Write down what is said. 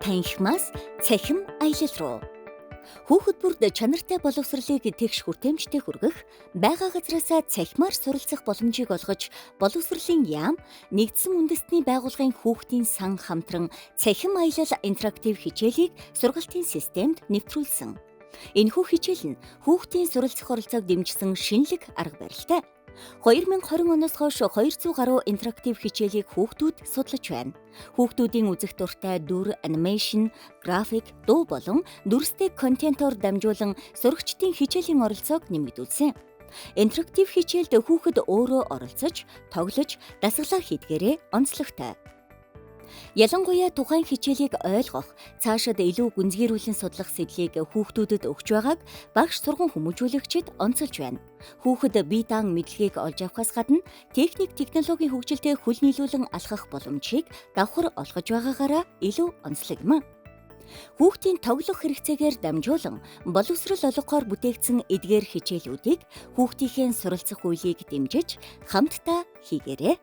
Танхимаас цахим аялал руу. Хүүхэд бүрд чанартай боловсролыг тэгш хүртээмжтэй хүргэх, байгаа газраасаа цахимаар суралцах боломжийг олгож, боловсролын яам, нэгдсэн үндэстний байгууллагын хүүхдийн сан хамтран цахим аялал интерактив хичээлийг сургалтын системд нэвтрүүлсэн. Энэхүү хичээл нь хүүхдийн суралцах оролцоог дэмжсэн шинэлэг арга барилтай. 2020 оноос хойш 200 гаруй интерактив хичээлийг хүүхдүүд судлаж байна. Хүүхдүүдийн үзэх дуртай дүр, анимашн, график, дуу болон дүрстэй контентоор дамжуулан сурагчдын хичээлийн оролцоог нэмэгдүүлсэн. Интерактив хичээлд хүүхэд өөрөө оролцож, тоглож, дасгалаа хийдгээрээ онцлогтой. Ялангуяа тухайн хичээлийг ойлгох, цаашид илүү гүнзгийрүүлэн судлах сэдлийг хүүхдүүдэд өгч байгааг багш сурган хүмүүжүүлэгчид онцолж байна. Хүүхэд бие даан мэдлэгийг олж авахаас гадна техник, технологийн хөгжилтэй хөл нийлүүлэн алхах боломжийг давхар олгож байгаагаараа илүү онцлог юм. Хүүхдийн тоглох хэрэгцээгээр дамжуулан боловсрол олгохоор бүтээгдсэн эдгээр хичээлүүдийг хүүхдийнхээ суралцах үйлийг дэмжиж хамтдаа хийгээрэй.